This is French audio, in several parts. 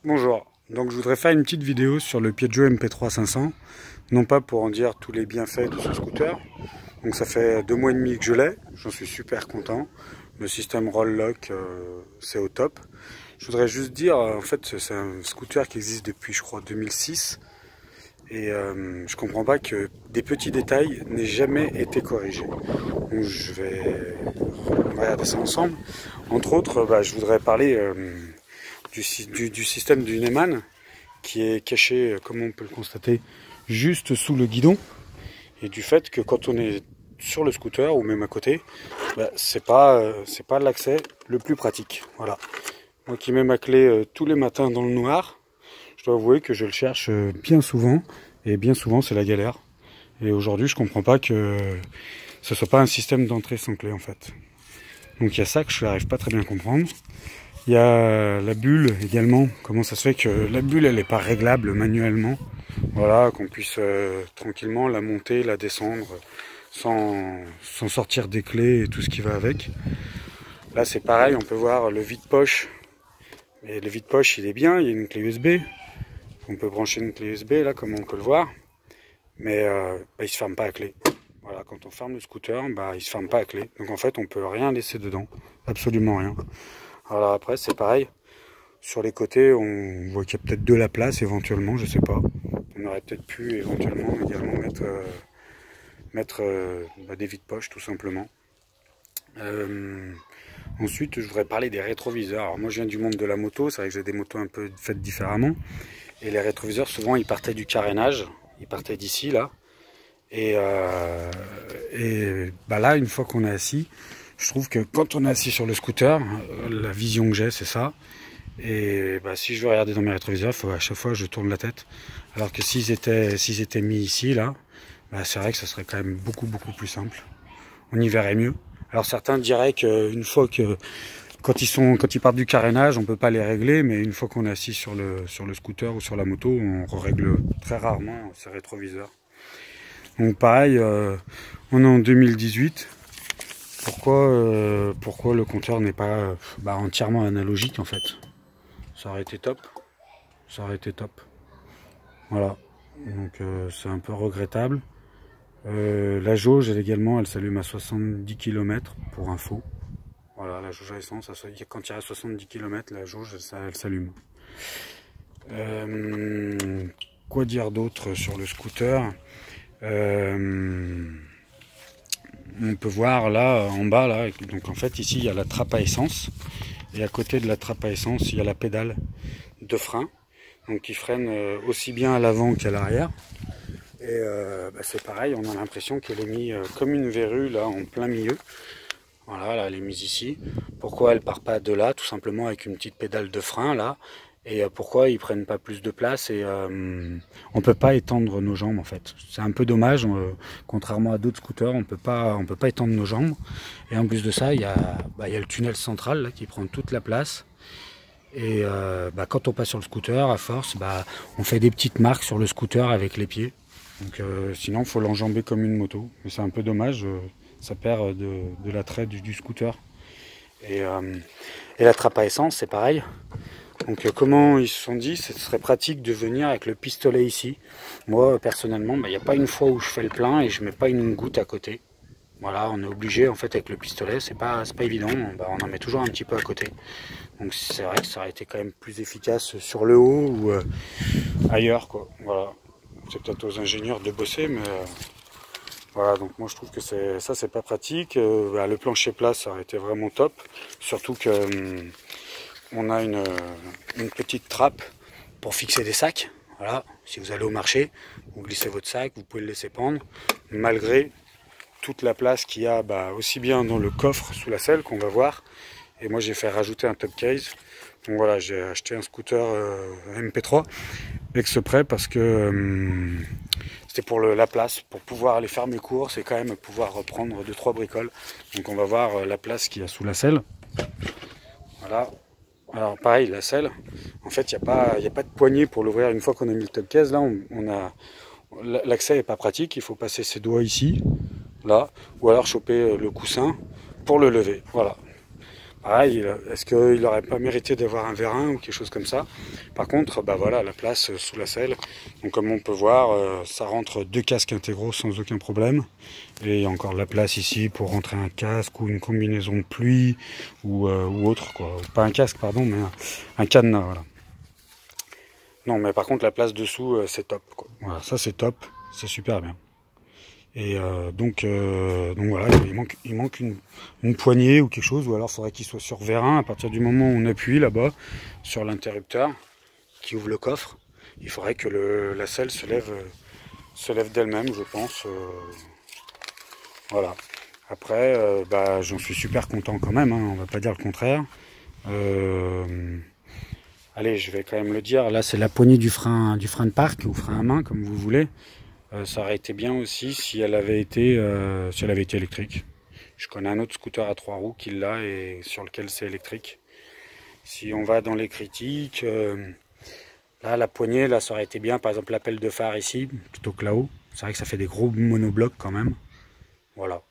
Bonjour, donc je voudrais faire une petite vidéo sur le Piaggio MP3 500, non pas pour en dire tous les bienfaits de ce scooter. Donc ça fait 2 mois et demi que je l'ai, j'en suis super content. Le système Roll Lock, c'est au top. Je voudrais juste dire, en fait c'est un scooter qui existe depuis je crois 2006 et je comprends pas que des petits détails n'aient jamais été corrigés. Donc je vais regarder ça ensemble. Entre autres, je voudrais parler du système du Neyman qui est caché, comme on peut le constater, juste sous le guidon, et du fait que quand on est sur le scooter ou même à côté, c'est pas l'accès le plus pratique. Voilà. Moi qui mets ma clé tous les matins dans le noir, je dois avouer que je le cherche bien souvent, et bien souvent c'est la galère. Et aujourd'hui je comprends pas que ce soit pas un système d'entrée sans clé en fait. Donc il y a ça que je n'arrive pas très bien à comprendre. Il y a la bulle également. Comment ça se fait que la bulle elle n'est pas réglable manuellement? Voilà, qu'on puisse tranquillement la monter, la descendre sans sortir des clés et tout ce qui va avec. Là c'est pareil, on peut voir le vide-poche. Et le vide-poche il est bien, il y a une clé USB. On peut brancher une clé USB là comme on peut le voir. Mais il se ferme pas à clé. Voilà, quand on ferme le scooter, il se ferme pas à clé. Donc en fait on peut rien laisser dedans. Absolument rien. Alors après c'est pareil, sur les côtés on voit qu'il y a peut-être de la place éventuellement, je sais pas. On aurait peut-être pu éventuellement également mettre des vides-poches tout simplement. Ensuite je voudrais parler des rétroviseurs. Alors moi je viens du monde de la moto, c'est vrai que j'ai des motos un peu faites différemment. Et les rétroviseurs souvent ils partaient du carénage, ils partaient d'ici là. Et là une fois qu'on est assis, je trouve que quand on est assis sur le scooter, la vision que j'ai c'est ça. Et si je veux regarder dans mes rétroviseurs, il faut à chaque fois que je tourne la tête. Alors que s'ils étaient mis ici, là, c'est vrai que ça serait quand même beaucoup plus simple. On y verrait mieux. Alors certains diraient qu'une fois que quand ils partent du carénage, on peut pas les régler, mais une fois qu'on est assis sur le scooter ou sur la moto, on règle très rarement ces rétroviseurs. Donc pareil, on est en 2018. Pourquoi le compteur n'est pas entièrement analogique en fait? Ça aurait été top. Ça aurait été top. Voilà. Donc c'est un peu regrettable. La jauge elle également, elle s'allume à 70 km pour info. Voilà, la jauge à essence, quand il y a 70 km, la jauge elle s'allume. Quoi dire d'autre sur le scooter? On peut voir là en bas là, donc en fait ici il y a la trappe à essence et à côté de la trappe à essence il y a la pédale de frein, donc qui freine aussi bien à l'avant qu'à l'arrière. Et c'est pareil, on a l'impression qu'elle est mise comme une verrue là en plein milieu. Voilà, là, elle est mise ici. Pourquoi elle part pas de là, tout simplement avec une petite pédale de frein là? Et pourquoi ils prennent pas plus de place et on peut pas étendre nos jambes en fait. C'est un peu dommage, contrairement à d'autres scooters, on peut pas étendre nos jambes. Et en plus de ça, il y a le tunnel central là, qui prend toute la place. Et quand on passe sur le scooter, à force, on fait des petites marques sur le scooter avec les pieds. Donc sinon, il faut l'enjamber comme une moto. Mais c'est un peu dommage, ça perd de l'attrait du scooter. Et la trappe à essence, c'est pareil. Donc comment ils se sont dit, ce serait pratique de venir avec le pistolet ici. Moi personnellement, il n'y a pas une fois où je fais le plein et je mets pas une goutte à côté. Voilà, on est obligé en fait avec le pistolet, c'est pas évident, on en met toujours un petit peu à côté. Donc c'est vrai que ça aurait été quand même plus efficace sur le haut ou ailleurs quoi. Voilà, c'est peut-être aux ingénieurs de bosser, mais voilà, donc moi je trouve que c'est pas pratique. Le plancher plat ça aurait été vraiment top, surtout que on a une petite trappe pour fixer des sacs. Voilà, si vous allez au marché, vous glissez votre sac, vous pouvez le laisser pendre, malgré toute la place qu'il y a aussi bien dans le coffre sous la selle qu'on va voir. Et moi j'ai fait rajouter un top case. Donc voilà, j'ai acheté un scooter MP3 exprès parce que c'était pour la place, pour pouvoir aller faire mes courses et quand même pouvoir reprendre 2-3 bricoles. Donc on va voir la place qu'il y a sous la selle. Voilà. Alors pareil, la selle, en fait il n'y a pas de poignée pour l'ouvrir. Une fois qu'on a mis le top case, là l'accès n'est pas pratique, il faut passer ses doigts ici, là, ou alors choper le coussin pour le lever. Voilà. Pareil, est-ce qu'il n'aurait pas mérité d'avoir un vérin ou quelque chose comme ça? Par contre, bah voilà, la place sous la selle. Donc comme on peut voir, ça rentre 2 casques intégraux sans aucun problème. Et il y a encore de la place ici pour rentrer un casque ou une combinaison de pluie ou autre, quoi. Pas un casque, pardon, mais un cadenas, voilà. Non, mais par contre, la place dessous, c'est top, quoi. Voilà, ça c'est top, c'est super bien. Et donc voilà, il manque une poignée ou quelque chose, ou alors il faudrait qu'il soit sur vérin. À partir du moment où on appuie là-bas sur l'interrupteur qui ouvre le coffre, il faudrait que la selle se lève d'elle-même, je pense. Voilà. Après, bah, j'en suis super content quand même, hein, on va pas dire le contraire. Allez, je vais quand même le dire, là c'est la poignée du frein de parc, ou frein à main, comme vous voulez. Ça aurait été bien aussi si elle avait été électrique. Je connais un autre scooter à 3 roues qui l'a et sur lequel c'est électrique. Si on va dans les critiques, là la poignée, là ça aurait été bien, par exemple l'appel de phare ici, plutôt que là-haut. C'est vrai que ça fait des gros monoblocs quand même. Voilà.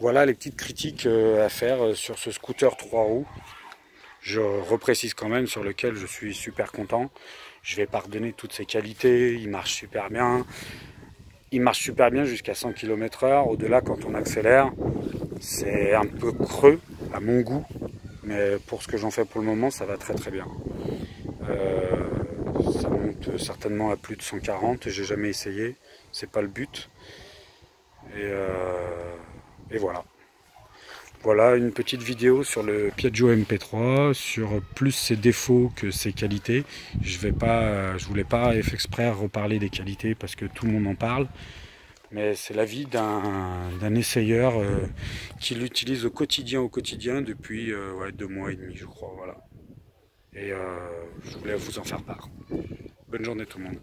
Voilà les petites critiques à faire sur ce scooter 3 roues. Je reprécise quand même sur lequel je suis super content. Je vais pardonner toutes ses qualités, il marche super bien. Il marche super bien jusqu'à 100 km/h. Au-delà, quand on accélère, c'est un peu creux à mon goût. Mais pour ce que j'en fais pour le moment, ça va très très bien. Ça monte certainement à plus de 140. J'ai jamais essayé. C'est pas le but. Et voilà. Voilà une petite vidéo sur le Piaggio MP3, sur plus ses défauts que ses qualités. Je voulais pas exprès reparler des qualités parce que tout le monde en parle. Mais c'est l'avis d'un essayeur qui l'utilise au quotidien depuis 2 mois et demi, je crois. Voilà. Et je voulais vous en faire part. Bonne journée tout le monde.